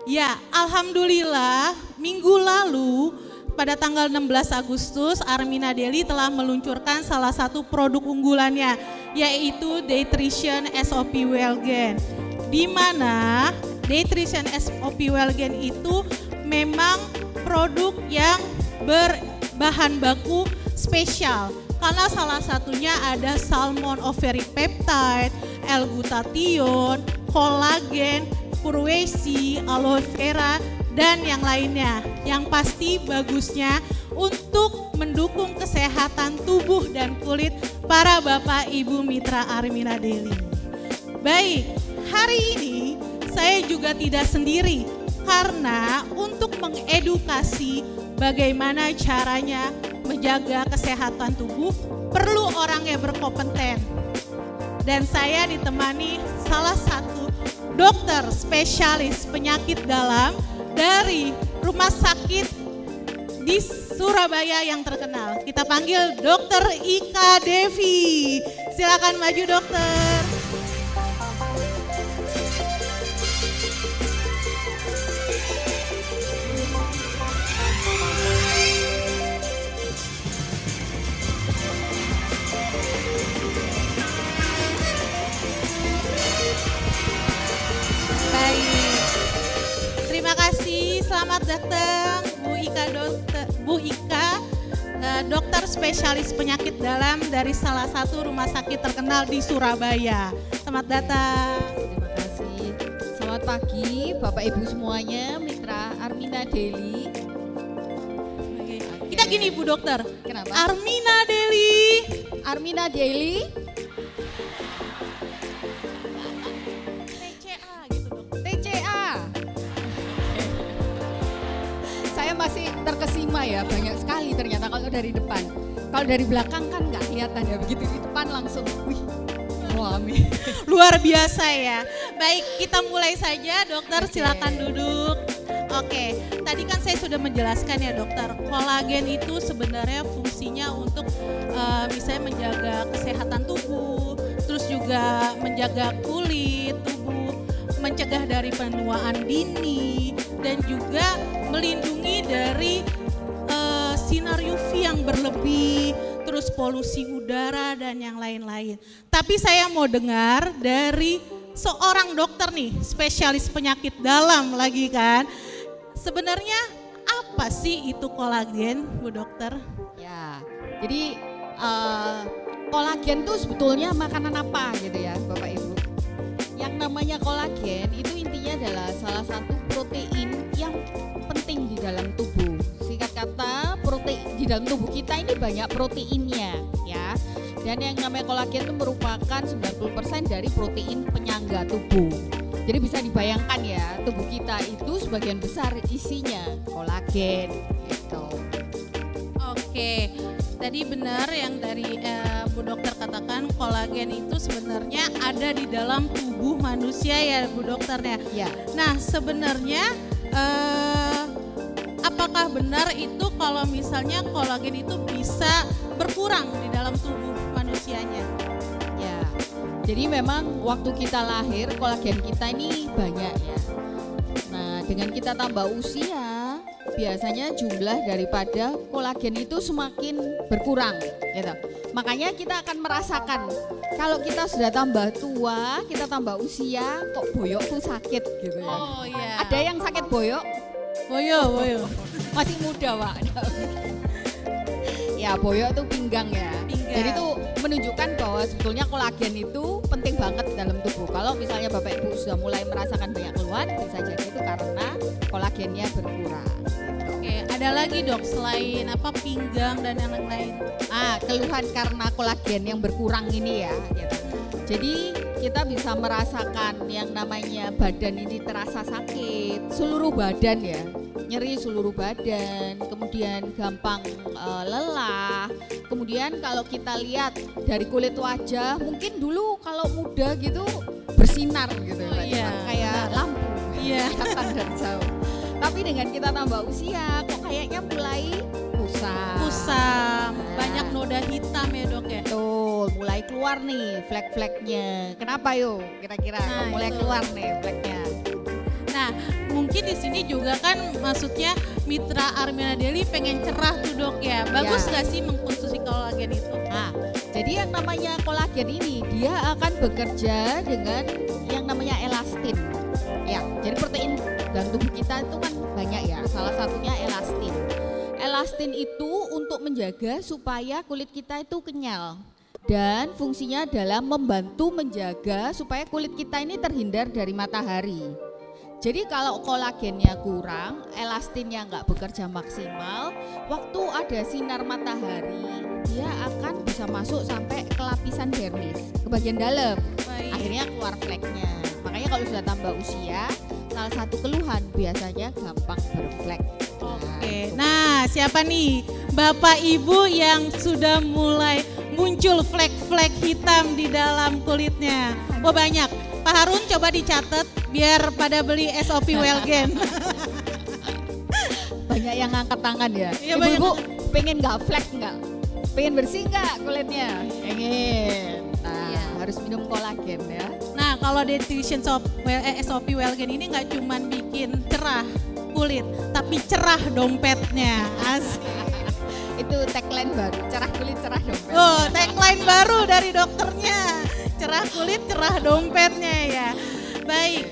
Ya, alhamdulillah minggu lalu pada tanggal 16 Agustus Armina Daily telah meluncurkan salah satu produk unggulannya yaitu Daytrition SOP Wellgen. Di mana Daytrition SOP Wellgen itu memang produk yang berbahan baku spesial. Karena salah satunya ada salmon ovary peptide, L-glutathione, kolagen, purwesi, aloe vera, dan yang lainnya. Yang pasti bagusnya untuk mendukung kesehatan tubuh dan kulit para Bapak Ibu Mitra Armina Daily. Baik, hari ini saya juga tidak sendiri karena untuk mengedukasi bagaimana caranya menjaga kesehatan tubuh perlu orang yang berkompeten. Dan saya ditemani salah satu dokter spesialis penyakit dalam dari rumah sakit di Surabaya yang terkenal. Kita panggil Dokter Ika Devi. Silakan maju dokter. Terima kasih, selamat datang Bu Ika, dokter spesialis penyakit dalam dari salah satu rumah sakit terkenal di Surabaya. Selamat datang. Terima kasih. Selamat pagi Bapak Ibu semuanya, Mitra Armina Daily. Kita gini Bu Dokter. Kenapa? Armina Daily. Armina Daily. TCA gitu dok. TCA. Saya masih terkesima ya, banyak sekali ternyata kalau dari depan. Kalau dari belakang kan nggak kelihatan ya, begitu di depan langsung, wih, wami. Luar biasa ya. Baik, kita mulai saja dokter, silakan duduk. Oke, tadi kan saya sudah menjelaskan ya dokter, kolagen itu sebenarnya fungsinya untuk misalnya menjaga kesehatan tubuh, terus juga menjaga kulit tubuh, mencegah dari penuaan dini, dan juga melindungi dari sinar UV yang berlebih, terus polusi udara dan yang lain-lain. Tapi saya mau dengar dari seorang dokter nih, spesialis penyakit dalam lagi kan. Sebenarnya apa sih itu kolagen, Bu Dokter? Ya, jadi kolagen tuh sebetulnya makanan apa gitu ya Bapak Ibu? Yang namanya kolagen itu intinya adalah salah satu protein yang penting di dalam tubuh. Singkat kata, protein di dalam tubuh kita ini banyak proteinnya ya. Dan yang namanya kolagen itu merupakan 90% dari protein penyangga tubuh. Jadi bisa dibayangkan ya, tubuh kita itu sebagian besar isinya kolagen gitu. Oke, tadi benar yang dari Bu Dokter katakan kolagen itu sebenarnya ada di dalam tubuh manusia ya Bu Dokternya. Ya. Nah sebenarnya apakah benar itu kalau misalnya kolagen itu bisa berkurang di dalam tubuh manusianya? Ya, jadi memang waktu kita lahir kolagen kita ini banyak ya. Nah dengan kita tambah usia biasanya jumlah daripada kolagen itu semakin berkurang gitu. Makanya kita akan merasakan kalau kita sudah tambah tua, kita tambah usia kok boyok tuh sakit gitu ya. Oh iya. Ada yang sakit boyok? Boyo. Masih muda Pak. Ya boyok tuh pinggang ya. Jadi itu menunjukkan bahwa sebetulnya kolagen itu penting banget dalam tubuh. Kalau misalnya Bapak Ibu sudah mulai merasakan banyak keluhan, bisa jadi itu karena kolagennya berkurang. Oke, ada lagi dok selain apa pinggang dan yang lain? Keluhan karena kolagen yang berkurang ini ya. Gitu. Jadi kita bisa merasakan yang namanya badan ini terasa sakit, seluruh badan ya. Nyeri seluruh badan, kemudian gampang lelah. Kemudian kalau kita lihat dari kulit wajah, mungkin dulu kalau muda gitu bersinar gitu ya, kayak lampu, kelihatan dari jauh. Tapi dengan kita tambah usia, kok kayaknya mulai kusam, banyak noda hitam ya dok ya. Betul, mulai keluar nih flek-fleknya. Kenapa yuk? Kira-kira mulai keluar nih fleknya. Nah, mungkin di sini juga kan maksudnya Mitra Armina Daily pengen cerah tuh dok ya. Bagus nggak sih mengkonsumsi kolagen itu? Nah, jadi yang namanya kolagen ini dia akan bekerja dengan yang namanya elastin. Ya, jadi protein dalam tubuh kita itu kan banyak ya. Salah satunya elastin. Elastin itu untuk menjaga supaya kulit kita itu kenyal. Dan fungsinya adalah membantu menjaga supaya kulit kita ini terhindar dari matahari. Jadi kalau kolagennya kurang, elastinnya nggak bekerja maksimal, waktu ada sinar matahari, dia akan bisa masuk sampai ke lapisan dermis, ke bagian dalam. Baik. Akhirnya keluar fleknya. Makanya kalau sudah tambah usia, salah satu keluhan biasanya gampang berflek. Oke, nah siapa nih Bapak Ibu yang sudah mulai muncul flek-flek hitam di dalam kulitnya? Oh banyak. Pak Harun coba dicatat biar pada beli SOP Wellgen. Banyak yang ngangkat tangan ya. Iya, Ibu-ibu pengen nggak flek nggak? Pengen bersih nggak kulitnya? Pengen. Nah, harus minum kolagen ya. Nah kalau Nutrition SOP Wellgen ini nggak cuman bikin cerah kulit, tapi cerah dompetnya. Asik. Itu tagline baru, cerah kulit cerah dompet. Oh, tagline baru dari dokternya. Cerah kulit, cerah dompetnya ya. Baik,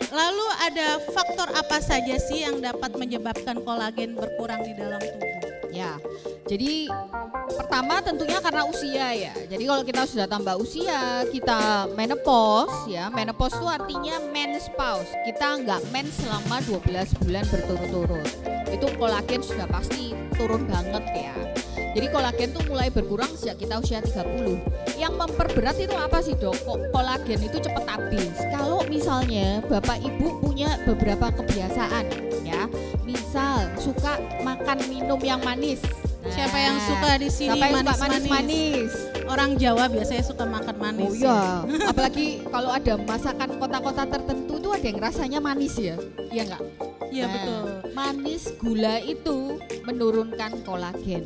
lalu ada faktor apa saja sih yang dapat menyebabkan kolagen berkurang di dalam tubuh? Ya, jadi pertama tentunya karena usia ya. Jadi kalau kita sudah tambah usia, kita menopause ya. Menopause itu artinya men's pause. Kita nggak mens selama 12 bulan berturut-turut. Itu kolagen sudah pasti turun banget ya. Jadi kolagen tuh mulai berkurang sejak kita usia 30. Yang memperberat itu apa sih dok? Kok kolagen itu cepat habis? Kalau misalnya Bapak Ibu punya beberapa kebiasaan ya. Misal suka makan minum yang manis. Siapa yang suka di sini manis-manis? Orang Jawa biasanya suka makan manis. Oh iya, apalagi kalau ada masakan kota-kota tertentu tuh ada yang rasanya manis ya. Iya enggak? Iya betul. Manis gula itu menurunkan kolagen.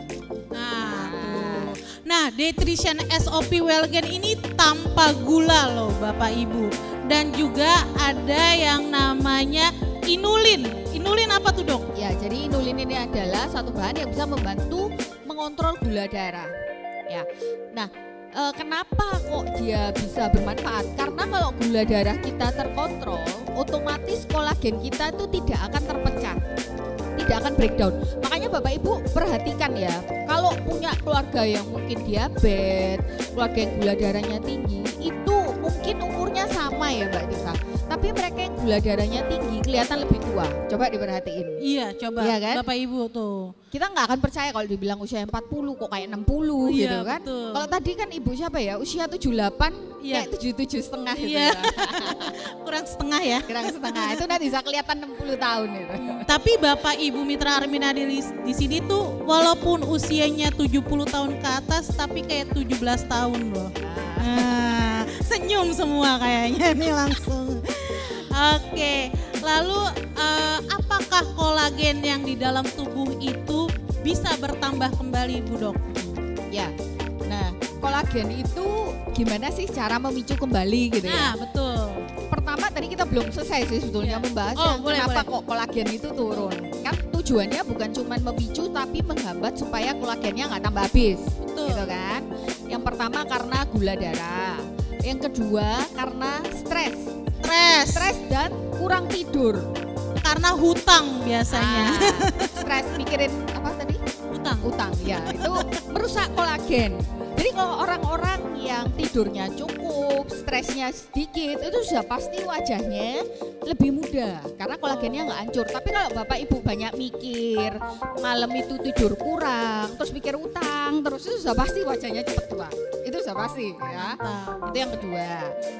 Nah, Nutrition SOP Wellgen ini tanpa gula loh Bapak Ibu. Dan juga ada yang namanya inulin. Inulin apa tuh dok? Ya, jadi inulin ini adalah satu bahan yang bisa membantu mengontrol gula darah. Ya, nah kenapa kok dia bisa bermanfaat? Karena kalau gula darah kita terkontrol, otomatis kolagen kita itu tidak akan terpecah, tidak akan breakdown. Makanya Bapak Ibu perhatikan ya, kalau punya keluarga yang mungkin diabetes, keluarga yang gula darahnya tinggi, itu mungkin umurnya sama ya Mbak Tika, tapi mereka yang gula darahnya tinggi kelihatan lebih tua. Coba diperhatiin. Iya, coba iya kan? Bapak Ibu tuh. Kita nggak akan percaya kalau dibilang usia 40 kok kayak 60 iya, gitu kan. Betul. Kalau tadi kan Ibu siapa ya, usia 78 iya. kayak 77,5 gitu iya. ya. Kurang setengah ya. Kurang setengah, itu nanti bisa kelihatan 60 tahun itu. Tapi Bapak Ibu Mitra Armina di sini tuh walaupun usianya 70 tahun ke atas tapi kayak 17 tahun loh. Nah, senyum semua kayaknya nih langsung. Oke, lalu apakah kolagen yang di dalam tubuh itu bisa bertambah kembali Bu Dok? Ya, nah kolagen itu gimana sih cara memicu kembali gitu ya? Nah betul. Pertama tadi kita belum selesai sih sebetulnya membahas kenapa kok kolagen itu turun. Kan tujuannya bukan cuma memicu tapi menghambat supaya kolagennya nggak tambah habis. Betul. Gitu kan. Yang pertama karena gula darah. Yang kedua karena stres dan kurang tidur. Karena hutang biasanya. Stres mikirin apa tadi? Utang ya, itu merusak kolagen. Jadi kalau orang-orang yang tidurnya cukup, stresnya sedikit, itu sudah pasti wajahnya lebih muda karena kolagennya nggak hancur. Tapi kalau Bapak Ibu banyak mikir, malam itu tidur kurang, terus mikir utang, terus itu sudah pasti wajahnya cepat tua. Itu sudah pasti ya. Itu yang kedua.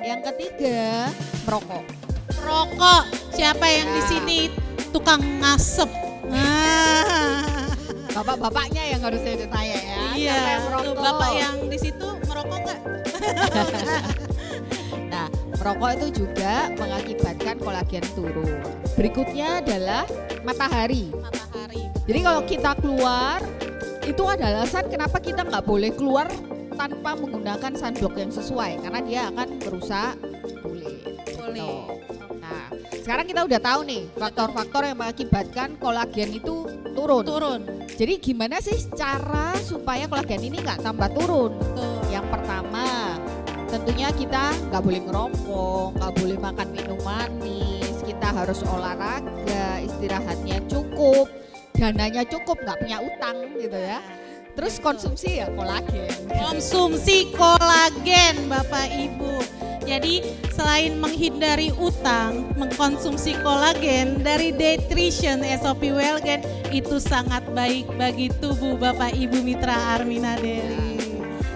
Yang ketiga, merokok. Rokok. Siapa yang di sini tukang ngasep? Bapak-bapaknya yang harus saya ditanya ya. Iya. Yang merokok. Bapak yang di situ merokok nggak? Nah, merokok itu juga mengakibatkan kolagen turun. Berikutnya adalah matahari. Jadi kalau kita keluar, itu adalah alasan kenapa kita nggak boleh keluar tanpa menggunakan sunblock yang sesuai karena dia akan merusak kulit. Nah, sekarang kita udah tahu nih faktor-faktor yang mengakibatkan kolagen itu turun. Jadi gimana sih cara supaya kolagen ini nggak tambah turun? Yang pertama, tentunya kita nggak boleh ngerokok, nggak boleh makan minum manis, kita harus olahraga, istirahatnya cukup, dananya cukup, nggak punya utang gitu ya. Terus konsumsi ya kolagen. Konsumsi kolagen Bapak Ibu. Jadi selain menghindari utang, mengkonsumsi kolagen dari Daytrition SOP Wellgen itu sangat baik bagi tubuh Bapak Ibu Mitra Armina Deli.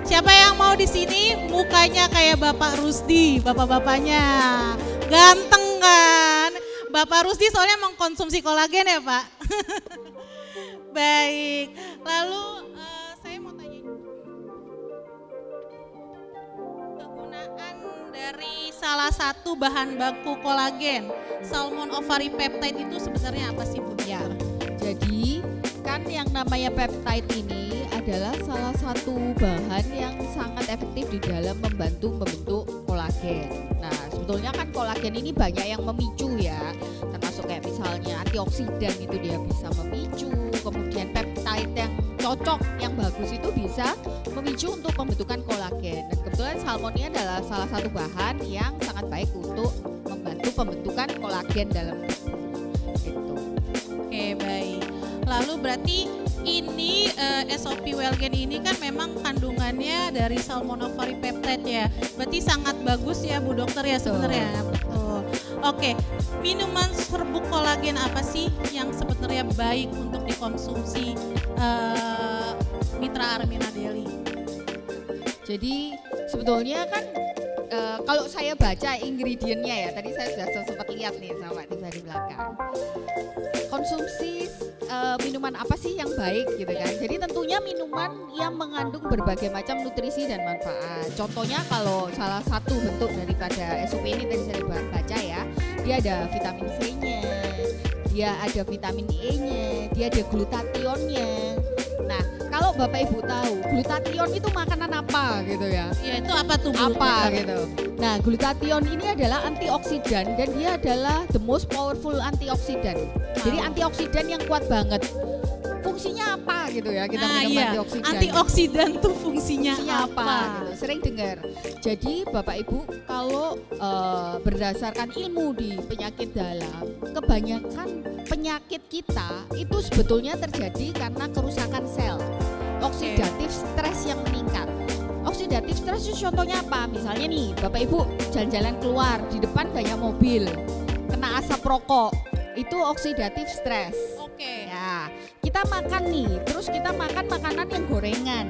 Siapa yang mau di sini mukanya kayak Bapak Rusdi, bapak-bapaknya. Ganteng kan? Bapak Rusdi soalnya mengkonsumsi kolagen ya, Pak. Baik. Lalu saya mau tanya kegunaan dari salah satu bahan baku kolagen, salmon ovary peptide itu sebenarnya apa sih Bu? Ya, jadi kan yang namanya peptide ini adalah salah satu bahan yang sangat efektif di dalam membantu membentuk kolagen. Nah, sebetulnya kan kolagen ini banyak yang memicu ya, termasuk kayak misalnya antioksidan itu dia bisa memicu, kemudian peptide yang cocok, yang bagus itu bisa memicu untuk pembentukan kolagen. Dan kebetulan salmon ini adalah salah satu bahan yang sangat baik untuk membantu pembentukan kolagen dalam tubuh. Gitu. Oke, baik. Lalu berarti ini SOP Wellgen ini kan memang kandungannya dari salmon ovary peptide ya. Berarti sangat bagus ya Bu Dokter ya sebenarnya. Betul. Oke, minuman serbuk kolagen apa sih yang sebenarnya baik untuk dikonsumsi Mitra Armina Deli? Jadi sebetulnya kan kalau saya baca ingredientnya ya, tadi saya sudah sempat lihat nih sama Tifa di belakang. Konsumsi minuman apa sih yang baik gitu kan. Jadi tentunya minuman yang mengandung berbagai macam nutrisi dan manfaat. Contohnya kalau salah satu bentuk daripada SOP ini tadi saya baca ya, dia ada vitamin C-nya, dia ada vitamin E-nya, dia ada glutationnya. Nah, kalau Bapak Ibu tahu glutathione itu makanan apa gitu ya? Ya itu apa tuh? Apa gitu. Nah, glutathione ini adalah antioksidan dan dia adalah the most powerful antioksidan. Jadi antioksidan yang kuat banget. Fungsinya apa gitu ya kita minum antioksidan? Antioksidan tuh fungsinya apa? Gitu. Sering dengar. Jadi Bapak Ibu kalau berdasarkan ilmu di penyakit dalam, kebanyakan penyakit kita itu sebetulnya terjadi karena kerusakan sel. Oksidatif stres yang meningkat. Oksidatif stres itu contohnya apa? Misalnya nih Bapak Ibu jalan-jalan keluar, di depan banyak mobil, kena asap rokok, itu oksidatif stres. Oke. Ya, kita makan nih, terus kita makan makanan yang gorengan,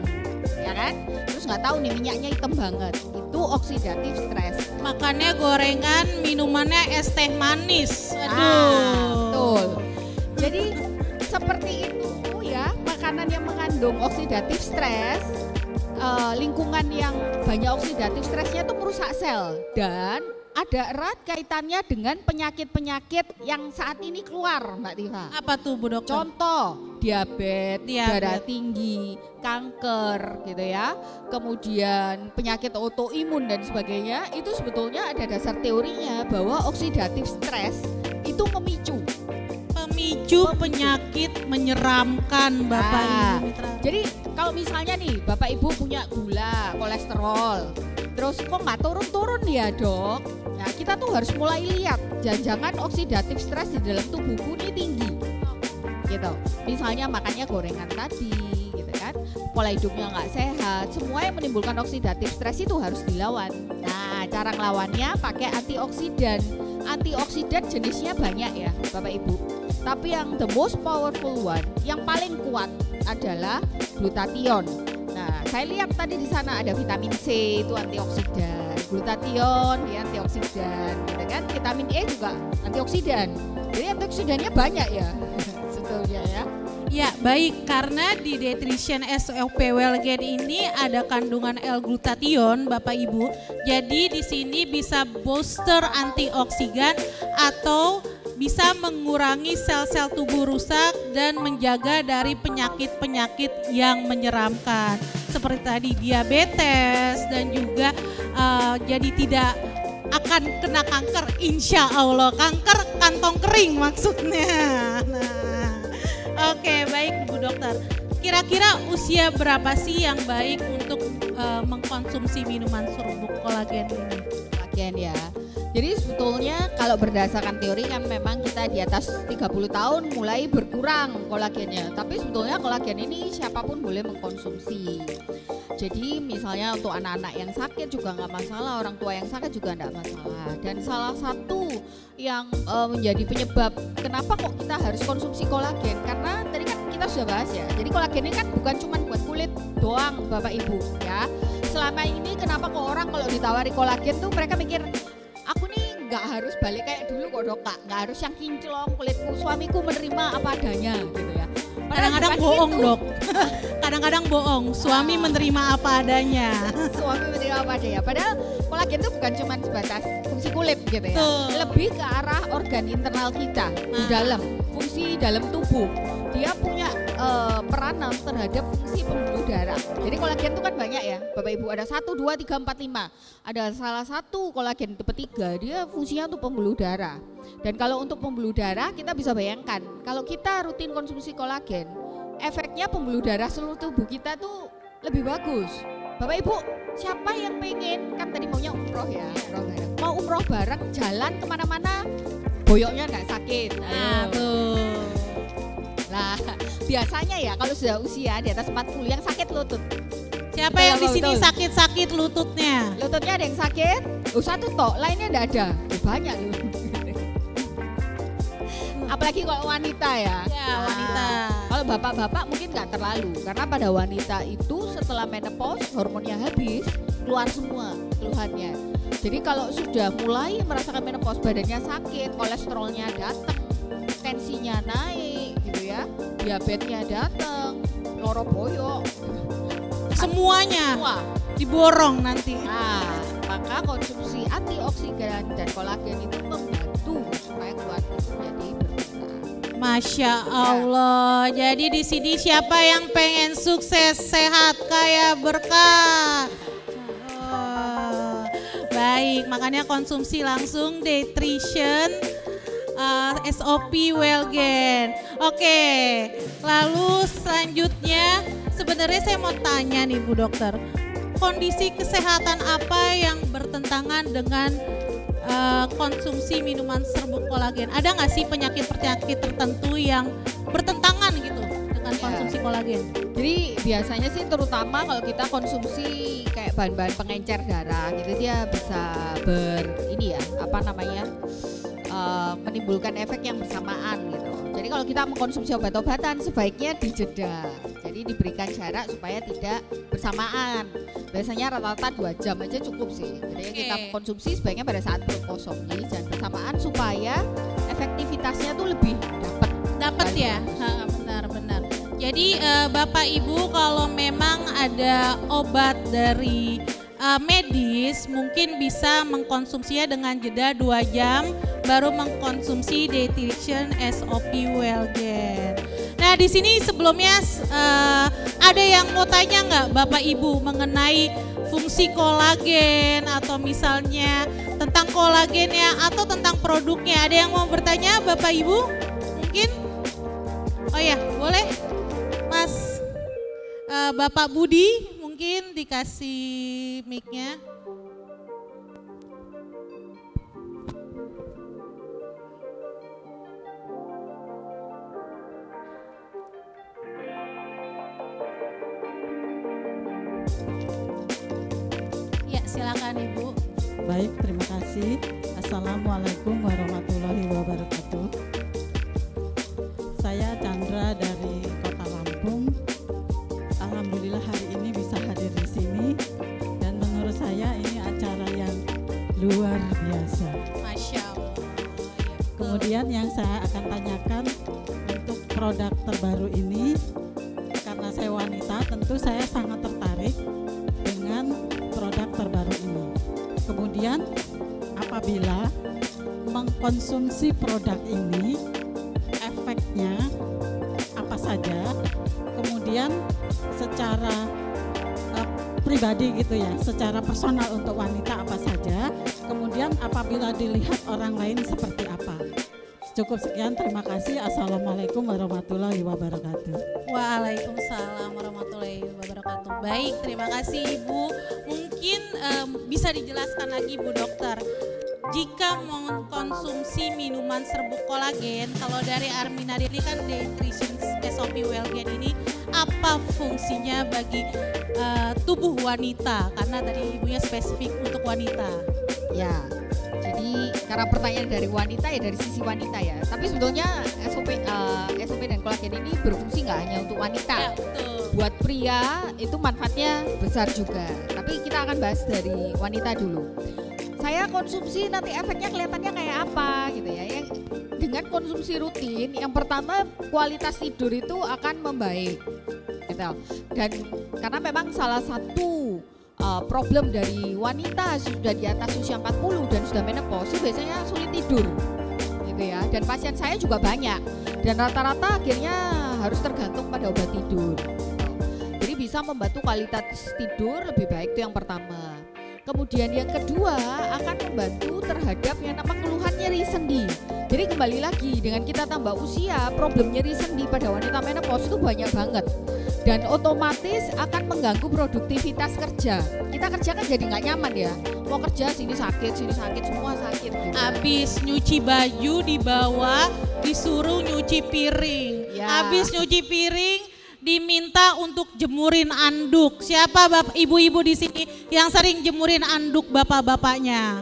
ya kan? Terus nggak tahu nih minyaknya hitam banget, itu oksidatif stres. Makannya gorengan, minumannya es teh manis. Aduh. Betul. Jadi seperti itu ya, makanan yang mengandung oksidatif stres, lingkungan yang banyak oksidatif stresnya itu merusak sel dan ada erat kaitannya dengan penyakit-penyakit yang saat ini keluar, Mbak Tifa. Apa tuh Bu Dokter? Contoh, diabetes, darah tinggi, kanker gitu ya. Kemudian penyakit autoimun dan sebagainya, itu sebetulnya ada dasar teorinya bahwa oksidatif stres itu memicu penyakit menyeramkan Bapak Ibu Mitra. Jadi kalau misalnya nih Bapak Ibu punya gula, kolesterol, terus kok nggak turun-turun ya Dok? Nah kita tuh harus mulai lihat, jangan-jangan oksidatif stres di dalam tubuhku ini tinggi, gitu. Misalnya makannya gorengan tadi, gitu kan, pola hidupnya nggak sehat, semua yang menimbulkan oksidatif stres itu harus dilawan. Nah cara ngelawannya pakai antioksidan. Antioksidan jenisnya banyak ya Bapak Ibu. Tapi yang the most powerful one, yang paling kuat adalah glutathione. Nah, saya lihat tadi di sana ada vitamin C itu antioksidan, glutathione ya antioksidan, gitu kan? Vitamin E juga antioksidan. Jadi antioksidannya banyak ya, sebetulnya ya. Ya baik, karena di Daytrition SOP Wellgen ini ada kandungan L-glutathione Bapak Ibu. Jadi di sini bisa booster antioksidan atau bisa mengurangi sel-sel tubuh rusak dan menjaga dari penyakit-penyakit yang menyeramkan. Seperti tadi diabetes dan juga jadi tidak akan kena kanker, insya Allah. Kanker kantong kering maksudnya. Nah, oke, baik Bu Dokter. Kira-kira usia berapa sih yang baik untuk mengkonsumsi minuman serbuk kolagen ini? Kolagen ya. Jadi sebetulnya kalau berdasarkan teori kan memang kita di atas 30 tahun mulai berkurang kolagennya. Tapi sebetulnya kolagen ini siapapun boleh mengkonsumsi. Jadi misalnya untuk anak-anak yang sakit juga nggak masalah, orang tua yang sakit juga nggak masalah. Dan salah satu yang menjadi penyebab kenapa kok kita harus konsumsi kolagen, karena tadi kan kita sudah bahas ya. Jadi kolagen ini kan bukan cuma buat kulit doang Bapak Ibu ya. Selama ini kenapa kok orang kalau ditawari kolagen tuh mereka mikir, aku nih nggak harus balik kayak dulu kok dok, nggak harus yang kinclong kulitku, suamiku menerima apa adanya gitu ya. Kadang-kadang bohong gitu. Dok, kadang-kadang bohong, suami menerima apa adanya. Suami menerima apa adanya, padahal kolagen itu bukan cuma sebatas fungsi kulit gitu ya. Lebih ke arah organ internal kita di dalam, fungsi dalam tubuh. Dia punya peranan terhadap fungsi pembuluh darah. Jadi kolagen itu kan banyak ya Bapak Ibu, ada 1, 2, 3, 4, 5. Ada salah satu kolagen tipe 3, dia fungsinya untuk pembuluh darah. Dan kalau untuk pembuluh darah kita bisa bayangkan, kalau kita rutin konsumsi kolagen, efeknya pembuluh darah seluruh tubuh kita tuh lebih bagus. Bapak Ibu, siapa yang pengen, kan tadi maunya umroh ya, mau umroh bareng, jalan kemana-mana, boyoknya nggak sakit. Tuh. Lah, biasanya ya kalau sudah usia di atas 40 yang sakit lutut. Siapa yang di sini sakit-sakit lututnya? Lututnya ada yang sakit? Oh, satu tok, lainnya enggak ada. Banyak loh. Apalagi kalau wanita ya. Ya, wanita. Kalau bapak-bapak mungkin nggak terlalu, karena pada wanita itu setelah menopause hormonnya habis, keluar semua keluhannya. Jadi kalau sudah mulai merasakan menopause, badannya sakit, kolesterolnya datang, tensinya naik gitu ya, diabetesnya datang, loro boyok, semuanya semua diborong nanti. Nah, maka konsumsi antioksidan dan kolagen itu membantu supaya kuat menjadi berkurang. Masya Allah. Jadi di sini siapa yang pengen sukses, sehat, kaya, berkah? Baik, makanya konsumsi langsung Daytrition SOP Wellgen. Oke, lalu selanjutnya sebenarnya saya mau tanya nih Bu Dokter, kondisi kesehatan apa yang bertentangan dengan konsumsi minuman serbuk kolagen? Ada nggak sih penyakit-penyakit tertentu yang bertentangan gitu dengan konsumsi kolagen? Jadi biasanya sih terutama kalau kita konsumsi kayak bahan-bahan pengencer darah gitu, dia bisa menimbulkan efek yang bersamaan gitu. Jadi kalau kita mengkonsumsi obat-obatan sebaiknya dijeda. Jadi diberikan jarak supaya tidak bersamaan. Biasanya rata-rata 2 jam aja cukup sih. Jadi kita konsumsi sebaiknya pada saat perut kosong. Jadi jangan bersamaan supaya efektivitasnya tuh lebih dapat ya. Benar-benar. Jadi Bapak Ibu kalau memang ada obat dari medis mungkin bisa mengkonsumsinya dengan jeda 2 jam baru mengkonsumsi Daytrition SOP Wellgen. Nah di sini sebelumnya ada yang mau tanya nggak Bapak Ibu mengenai fungsi kolagen atau misalnya tentang kolagennya atau tentang produknya? Ada yang mau bertanya Bapak Ibu? Mungkin? Oh ya boleh Mas Bapak Budi mungkin dikasih mic-nya. Ya, silakan Ibu. Baik, terima kasih. Assalamualaikum warahmatullahi wabarakatuh. Saya Chandra dari Kota Lampung. Alhamdulillah hari ini bisa hadir di sini dan menurut saya ini acara yang luar biasa. Masya Allah. Kemudian yang saya akan tanyakan untuk produk terbaru ini, karena saya wanita tentu saya sangat tertarik dengan produk terbaru ini. Kemudian apabila mengkonsumsi produk ini efeknya apa saja, kemudian secara pribadi gitu ya, secara personal untuk wanita apa saja, kemudian kemudian apabila dilihat orang lain seperti apa. Cukup sekian, terima kasih. Assalamualaikum warahmatullahi wabarakatuh. Waalaikumsalam warahmatullahi wabarakatuh. Baik, terima kasih Ibu. Mungkin bisa dijelaskan lagi Bu Dokter, jika mengkonsumsi minuman serbuk kolagen, kalau dari Armina ini kan Nutrition SOP Wellgain ini apa fungsinya bagi tubuh wanita? Karena tadi ibunya spesifik untuk wanita. Ya, jadi karena pertanyaan dari wanita ya, dari sisi wanita ya. Tapi sebetulnya SOP dan kolagen ini berfungsi nggak hanya untuk wanita. Ya, betul. Buat pria itu manfaatnya besar juga. Tapi kita akan bahas dari wanita dulu. Saya konsumsi nanti efeknya kelihatannya kayak apa gitu ya. Yang dengan konsumsi rutin, yang pertama kualitas tidur itu akan membaik. Gitu. Dan karena memang salah satu problem dari wanita sudah di atas usia 40 dan sudah menopause biasanya sulit tidur gitu ya, dan pasien saya juga banyak dan rata-rata akhirnya harus tergantung pada obat tidur gitu. Jadi bisa membantu kualitas tidur lebih baik, itu yang pertama. Kemudian yang kedua akan membantu terhadap yang namanya keluhan nyeri sendi. Jadi kembali lagi dengan kita tambah usia, problem nyeri sendi pada wanita menopause itu banyak banget. Dan otomatis akan mengganggu produktivitas kerja. Kita kerja kan jadi nggak nyaman ya. Mau kerja sini sakit, semua sakit. Gitu. Abis nyuci baju dibawa, disuruh nyuci piring. Ya. Abis nyuci piring diminta untuk jemurin anduk. Siapa bapak ibu-ibu di sini yang sering jemurin anduk bapak-bapaknya?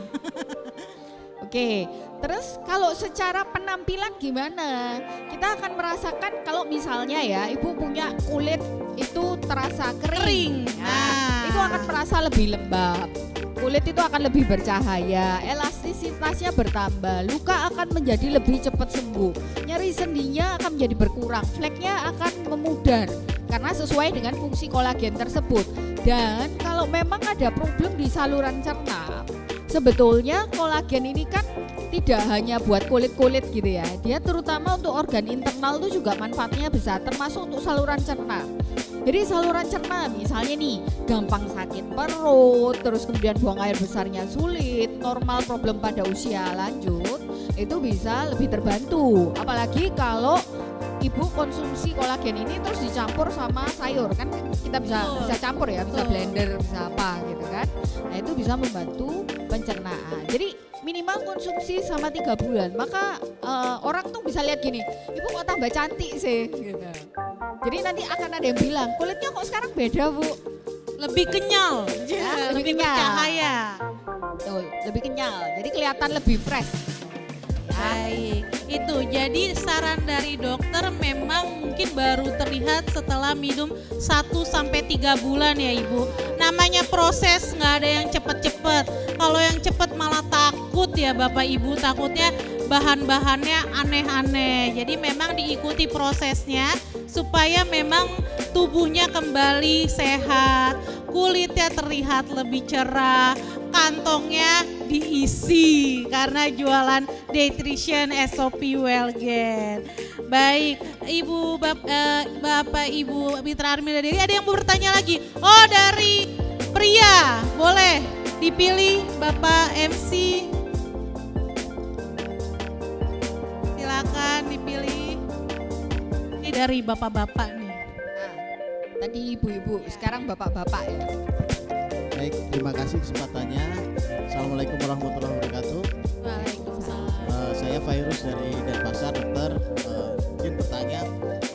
Oke, terus kalau secara penampilan gimana? Kita akan merasakan kalau misalnya ya ibu punya kulit itu terasa kering. Nah, itu akan merasa lebih lembab. Kulit itu akan lebih bercahaya, elastisitasnya bertambah, luka akan menjadi lebih cepat sembuh, nyeri sendinya akan menjadi berkurang, fleknya akan memudar karena sesuai dengan fungsi kolagen tersebut. Dan kalau memang ada problem di saluran cerna, sebetulnya kolagen ini kan tidak hanya buat kulit-kulit gitu ya, dia terutama untuk organ internal itu juga manfaatnya besar, termasuk untuk saluran cerna. Jadi saluran cerna misalnya nih gampang sakit perut, terus kemudian buang air besarnya sulit, normal problem pada usia lanjut, itu bisa lebih terbantu. Apalagi kalau ibu konsumsi kolagen ini terus dicampur sama sayur, kan kita bisa campur ya, bisa blender, bisa apa gitu kan. Nah itu bisa membantu pencernaan. Jadi minimal konsumsi sama 3 bulan, maka orang tuh bisa lihat gini, ibu kok tambah cantik sih gitu. Jadi nanti akan ada yang bilang, kulitnya kok sekarang beda bu, Lebih kenyal, Ya, lebih kenyal. bercahaya. Tuh, lebih kenyal, jadi kelihatan lebih fresh. Baik, itu jadi saran dari dokter memang mungkin baru terlihat setelah minum 1-3 bulan ya ibu. Namanya proses, nggak ada yang cepet-cepet. Kalau yang cepet malah takut ya bapak ibu, takutnya bahan-bahannya aneh-aneh. Jadi memang diikuti prosesnya supaya memang tubuhnya kembali sehat, kulitnya terlihat lebih cerah, kantongnya diisi karena jualan Nutrition SOP Wellgain. Baik, Ibu Bapak Ibu Mitra Armina Deli, ada yang mau bertanya lagi? Oh, dari pria, boleh dipilih Bapak MC. Silakan dipilih. Ini dari bapak-bapak nih. Tadi ibu-ibu, sekarang bapak-bapak ya. Baik, terima kasih kesempatannya. Assalamualaikum warahmatullahi wabarakatuh. Waalaikumsalam. Saya Fairuz dari Denpasar, dokter. Mungkin bertanya,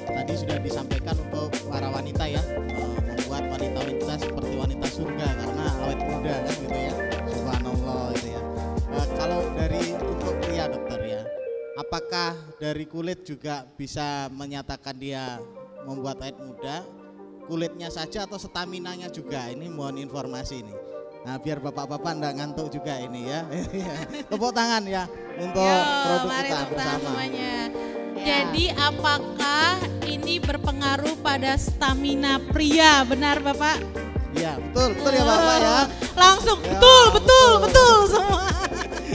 tadi sudah disampaikan untuk para wanita ya, membuat wanita-wanita seperti wanita surga karena awet muda kan gitu ya. Subhanallah gitu ya. Kalau dari untuk pria dokter ya, apakah dari kulit juga bisa menyatakan dia membuat awet muda? Kulitnya saja atau staminanya juga? Ini mohon informasi ini. Nah biar bapak-bapak enggak ngantuk juga ini ya. Tepuk tangan ya untuk produk mari kita tepuk tangan bersama. semuanya. Ya. Jadi apakah ini berpengaruh pada stamina pria? Benar Bapak? Iya betul ya bapak ya. Langsung Ya, betul semua.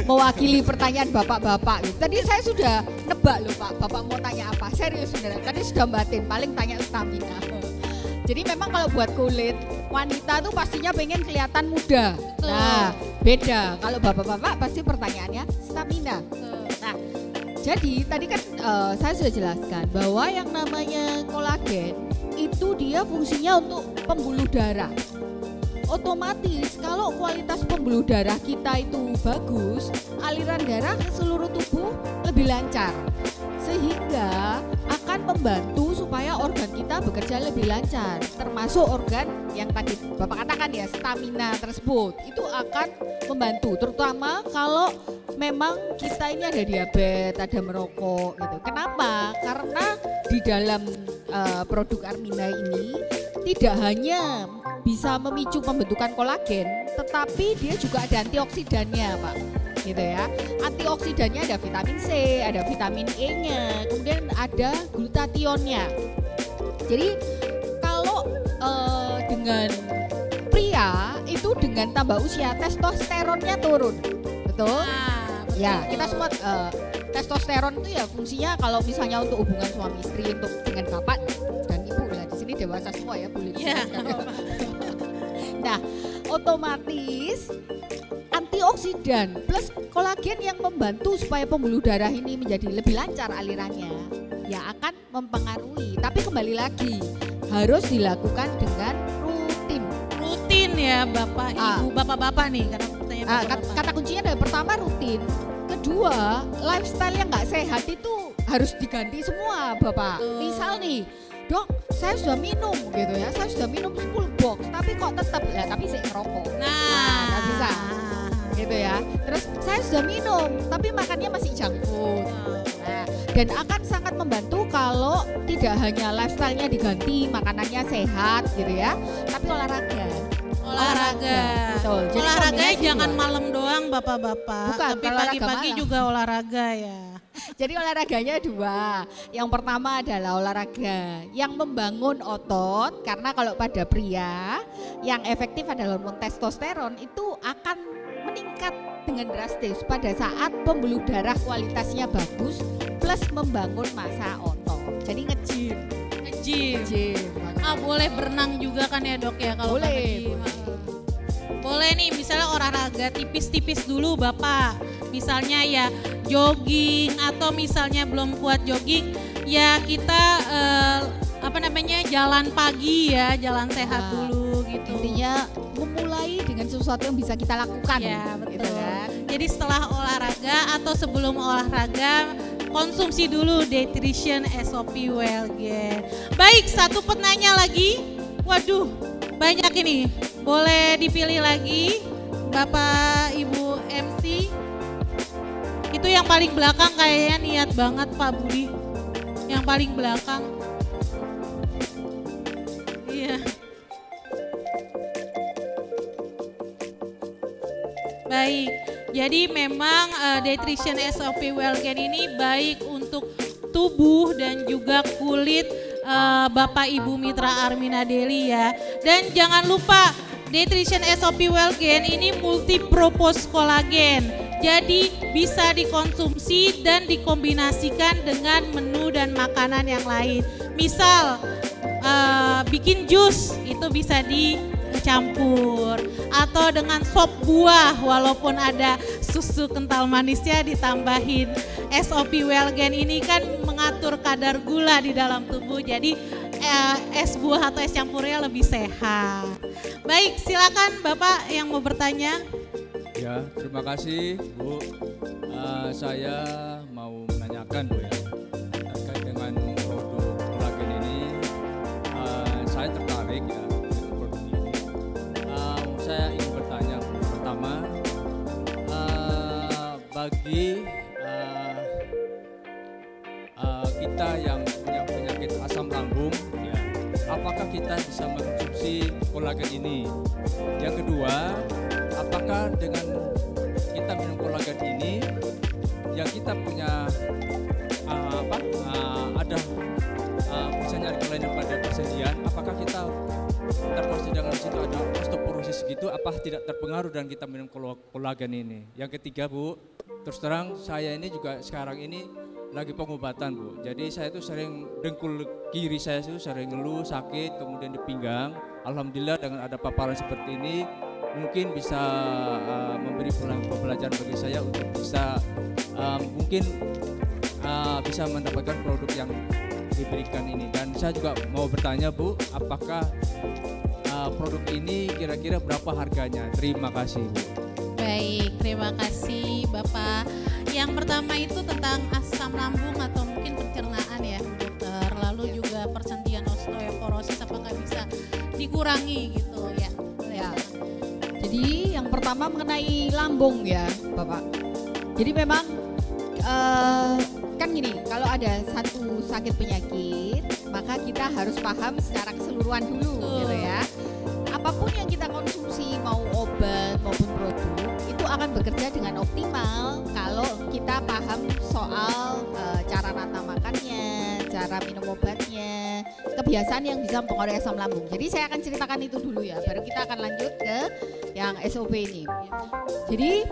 Mewakili pertanyaan bapak-bapak gitu. Tadi saya sudah nebak loh Pak, bapak mau tanya apa? Serius beneran. Tadi sudah batin, paling tanya stamina. Jadi memang kalau buat kulit, wanita tuh pastinya pengen kelihatan muda. Betul. Nah, beda. Kalau bapak-bapak pasti pertanyaannya stamina. Nah, jadi tadi kan saya sudah jelaskan bahwa yang namanya kolagen itu dia fungsinya untuk pembuluh darah. Otomatis kalau kualitas pembuluh darah kita itu bagus, aliran darah ke seluruh tubuh lebih lancar. Sehingga akan membantu supaya organ kita bekerja lebih lancar. Termasuk organ yang tadi Bapak katakan ya, stamina tersebut. Itu akan membantu, terutama kalau memang kita ini ada diabetes, ada merokok gitu. Kenapa? Karena di dalam produk Armina ini tidak hanya bisa memicu pembentukan kolagen, tetapi dia juga ada antioksidannya, Pak. Gitu ya. Antioksidannya ada vitamin C, ada vitamin E-nya, kemudian ada glutationnya. Jadi kalau dengan pria itu dengan tambah usia testosteronnya turun. Betul? Ya, kita semua testosteron itu ya fungsinya kalau misalnya untuk hubungan suami istri, untuk dengan bapak dan ibu lah, di sini dewasa semua ya, boleh dijelaskan. Nah, otomatis antioksidan plus kolagen yang membantu supaya pembuluh darah ini menjadi lebih lancar alirannya ya akan mempengaruhi. Tapi kembali lagi harus dilakukan dengan rutin. Rutin ya Bapak, Ibu, Bapak-bapak nih karena pertanyaan Bapak-bapak. Kata kuncinya adalah pertama rutin, kedua lifestyle yang nggak sehat itu harus diganti semua Bapak. Misal nih, Dok, saya sudah minum gitu ya, saya sudah minum 10 box, tapi kok tetap ya, tapi saya ngerokok. Nah, nggak bisa gitu ya. Terus saya sudah minum, tapi makannya masih junk food. Nah, dan akan sangat membantu kalau tidak hanya lifestyle-nya diganti, makanannya sehat gitu ya, tapi olahraga. Betul. Jadi Olahraganya jangan dua. malam doang Bapak-bapak, Bukan, tapi olahraga pagi-pagi malam. juga olahraga ya. Jadi olahraganya dua. Yang pertama adalah olahraga yang membangun otot, karena kalau pada pria yang efektif adalah hormon testosteron itu akan meningkat dengan drastis pada saat pembuluh darah kualitasnya bagus plus membangun massa otot. Jadi nge-gym. Boleh berenang juga kan ya Dok ya kalau Boleh. Boleh nih misalnya olahraga tipis-tipis dulu Bapak. Misalnya ya jogging atau misalnya belum kuat jogging ya kita jalan pagi ya, jalan sehat dulu gitu. Intinya memulai dengan sesuatu yang bisa kita lakukan. Ya betul. Gitu kan? Jadi setelah olahraga atau sebelum olahraga konsumsi dulu Daytrition SOP Wellgen. Baik, satu penanya lagi. Waduh, banyak ini. Boleh dipilih lagi Bapak Ibu MC. Itu yang paling belakang kayaknya niat banget Pak Budi. Yang paling belakang. Iya. Baik. Jadi memang Daytrition SOP Wellgen ini baik untuk tubuh dan juga kulit Bapak Ibu Mitra Armina Deli ya. Dan jangan lupa Daytrition SOP Wellgen ini multi-purpose kolagen. Jadi bisa dikonsumsi dan dikombinasikan dengan menu dan makanan yang lain. Misal bikin jus itu bisa dicampur atau dengan sop buah walaupun ada susu kental manisnya ditambahin. SOP Wellgen ini kan mengatur kadar gula di dalam tubuh, jadi es buah atau es campurnya lebih sehat. Baik, silakan Bapak yang mau bertanya. Ya, terima kasih Bu. Saya mau menanyakan Bu ya, terkait dengan produk kolagen ini. Saya tertarik ya dengan produk ini. Saya ingin bertanya pertama, bagi kita yang punya penyakit asam lambung, ya, apakah kita bisa mengkonsumsi kolagen ini? Yang kedua, apakah dengan kita minum kolagen ini, yang kita punya ada bisa nyari kelainan pada persendian, apakah kita termasuk dengan situ ada osteoporosis gitu, apa tidak terpengaruh dan kita minum kolagen ini? Yang ketiga Bu, terus terang saya ini juga sekarang ini lagi pengobatan Bu. Jadi saya tuh sering dengkul kiri saya tuh sering ngeluh sakit, kemudian di pinggang. Alhamdulillah dengan ada paparan seperti ini mungkin bisa memberi pembelajaran bagi saya untuk bisa mungkin bisa mendapatkan produk yang diberikan ini. Dan saya juga mau bertanya Bu, apakah produk ini kira-kira berapa harganya? Terima kasih Bu. Baik, terima kasih Bapak. Yang pertama itu tentang asam lambung atau mungkin pencernaan ya dokter. Lalu juga persendian osteoporosis apakah bisa dikurangi gitu ya? Ya. Jadi yang pertama mengenai lambung ya Bapak. Jadi memang kan gini, kalau ada satu sakit penyakit maka kita harus paham secara keseluruhan dulu gitu ya. Apapun yang kita konsumsi mau obat maupun produk itu akan bekerja dengan optimal kalau kita paham soal cara nata makannya, cara minum obatnya, kebiasaan yang bisa mempengaruhi asam lambung. Jadi saya akan ceritakan itu dulu ya, baru kita akan lanjut ke yang SOP ini. Jadi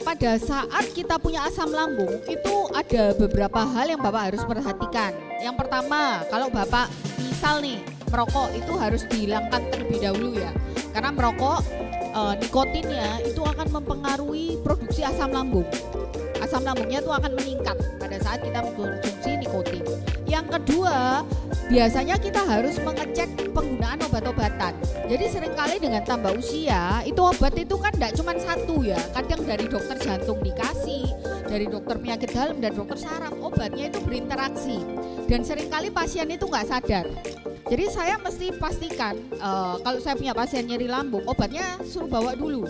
pada saat kita punya asam lambung itu ada beberapa hal yang Bapak harus perhatikan. Yang pertama, kalau Bapak misal nih merokok itu harus dihilangkan terlebih dahulu ya. Karena merokok nikotinnya itu akan mempengaruhi produksi asam lambung. Asam lambungnya itu akan meningkat pada saat kita mengkonsumsi nikotin. Yang kedua, biasanya kita harus mengecek penggunaan obat-obatan. Jadi seringkali dengan tambah usia, itu obat itu kan tidak cuma satu ya. Kadang dari dokter jantung dikasih, dari dokter penyakit dalam dan dokter saraf, obatnya itu berinteraksi. Dan seringkali pasien itu nggak sadar. Jadi saya mesti pastikan kalau saya punya pasien nyeri lambung, obatnya suruh bawa dulu.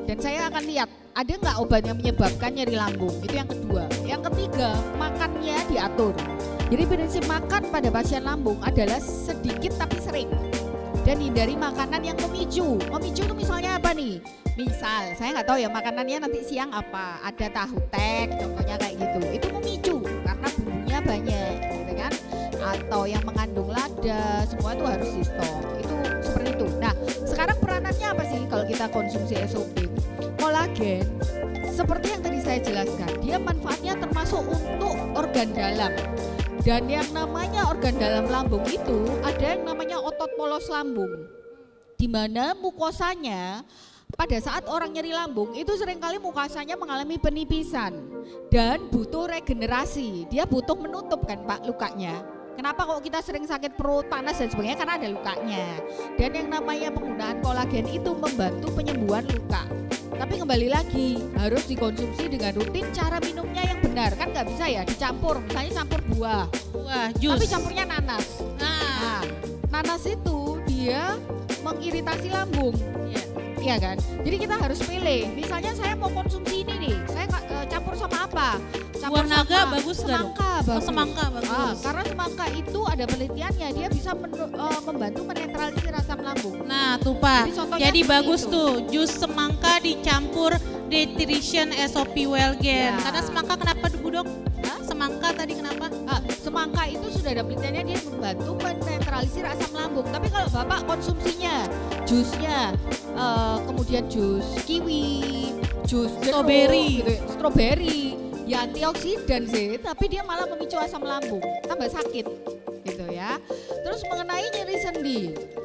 Dan saya akan lihat ada nggak obat yang menyebabkan nyeri lambung. Itu yang kedua. Yang ketiga, makannya diatur. Jadi prinsip makan pada pasien lambung adalah sedikit tapi sering. Dan hindari makanan yang memicu. Memicu itu misalnya apa nih? Misal, saya nggak tahu ya makanannya nanti siang apa. Ada tahu tek, contohnya kayak gitu. Itu memicu karena bumbunya banyak, gitu kan? Atau yang mengandung lada, semua itu harus di stop. Itu seperti itu. Nah, sekarang peranannya apa sih kalau kita konsumsi SOP? Kolagen, seperti yang tadi saya jelaskan, dia manfaatnya termasuk untuk organ dalam. Dan yang namanya organ dalam lambung itu ada yang namanya otot polos lambung, di mana mukosanya pada saat orang nyeri lambung itu seringkali mukosanya mengalami penipisan dan butuh regenerasi. Dia butuh menutup kan Pak lukanya. Kenapa kok kita sering sakit perut, panas dan sebagainya? Karena ada lukanya. Dan yang namanya penggunaan kolagen itu membantu penyembuhan luka. Tapi kembali lagi harus dikonsumsi dengan rutin, cara minumnya yang benar. Kan nggak bisa ya dicampur, misalnya campur buah, Jus. tapi campurnya nanas. Nah, Nanas itu dia mengiritasi lambung. iya. Iya kan? Jadi kita harus pilih. Misalnya saya mau konsumsi ini nih, saya campur sama apa? Campur Buah naga sama bagus nggak, Dok? semangka, Oh, bagus. semangka bagus. Karena semangka itu ada penelitiannya, dia bisa membantu menetralisir asam lambung. Nah tuh Pak, Jadi contohnya jadi seperti bagus itu. tuh jus semangka dicampur Nutrition SOP Wellgen. Ya. Karena semangka kenapa Bu Dok? Hah? Semangka tadi kenapa? Semangka itu sudah ada penelitiannya, dia membantu menetralisir asam lambung. Tapi kalau Bapak konsumsinya jusnya, kemudian jus kiwi, jus jeruk, Strawberry. gitu, strawberry, ya antioksidan sih, tapi dia malah memicu asam lambung, tambah sakit, gitu ya. Terus mengenai nyeri sendi,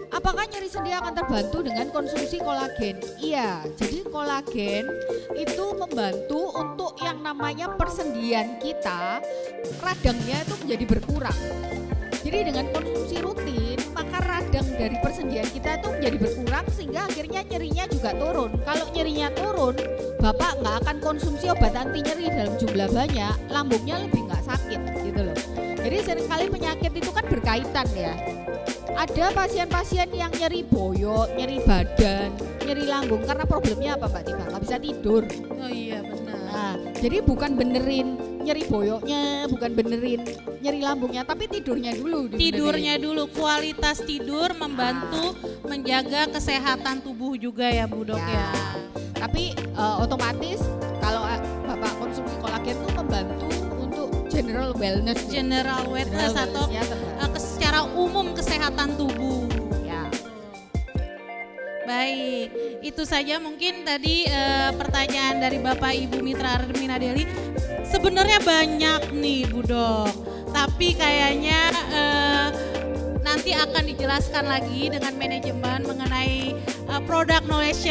apakah nyeri sendi akan terbantu dengan konsumsi kolagen? Iya, jadi kolagen itu membantu untuk yang namanya persendian kita, radangnya itu menjadi berkurang. Jadi dengan konsumsi rutin, maka radang dari persendian kita itu menjadi berkurang sehingga akhirnya nyerinya juga turun. Kalau nyerinya turun, Bapak nggak akan konsumsi obat anti nyeri dalam jumlah banyak, lambungnya lebih nggak sakit gitu loh. Jadi seringkali penyakit itu kan berkaitan ya. Ada pasien-pasien yang nyeri boyok, nyeri badan, nyeri lambung karena problemnya apa Mbak Tiba? Nggak bisa tidur. Oh iya benar. Nah, jadi bukan benerin nyeri boyoknya, bukan benerin nyeri lambungnya, tapi tidurnya dulu. Tidurnya dulu, kualitas tidur membantu menjaga kesehatan tubuh juga ya Bu Dok ya. Tapi otomatis kalau Bapak konsumsi kolagen itu membantu untuk general wellness. General wellness atau wellness-nya terbantu. secara umum kesehatan tubuh. Ya. Baik, itu saja mungkin tadi pertanyaan dari Bapak Ibu Mitra Armina Deli. Sebenarnya banyak nih Bu Dok, tapi kayaknya nanti akan dijelaskan lagi dengan manajemen mengenai produk knowledge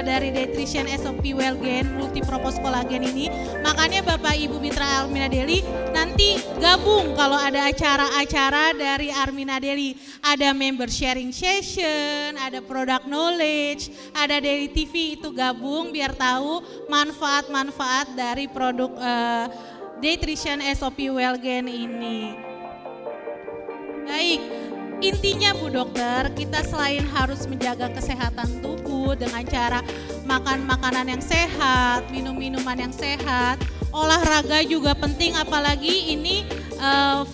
dari Nutrition SOP Wellgain Multipurpose Collagen ini. Makanya Bapak Ibu Mitra Armina Deli nanti gabung kalau ada acara-acara dari Armina Deli. Ada member sharing session, ada product knowledge, ada Daily TV, itu gabung biar tahu manfaat-manfaat dari produk Nutrition SOP Wellgain ini. Baik, intinya Bu Dokter, kita selain harus menjaga kesehatan tubuh dengan cara makan makanan yang sehat, minum minuman yang sehat, olahraga juga penting, apalagi ini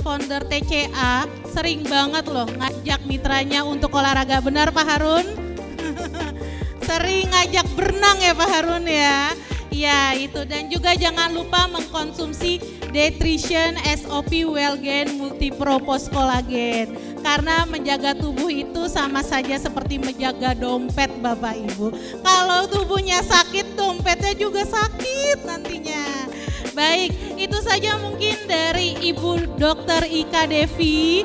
founder TCA sering banget loh ngajak mitranya untuk olahraga, benar Pak Harun? Sering ngajak berenang ya Pak Harun ya. Ya itu, dan juga jangan lupa mengkonsumsi Nutrition SOP Wellgain Multipurpose Collagen. Karena menjaga tubuh itu sama saja seperti menjaga dompet Bapak Ibu. Kalau tubuhnya sakit, dompetnya juga sakit nantinya. Baik, itu saja mungkin dari Ibu Dr. Ika Devi,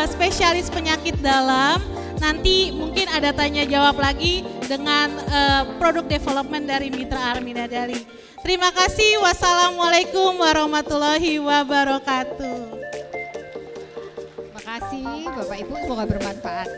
spesialis penyakit dalam. Nanti mungkin ada tanya jawab lagi dengan produk development dari Mitra Armina Deli. Terima kasih. Wassalamualaikum warahmatullahi wabarakatuh. Terima kasih Bapak Ibu, semoga bermanfaat.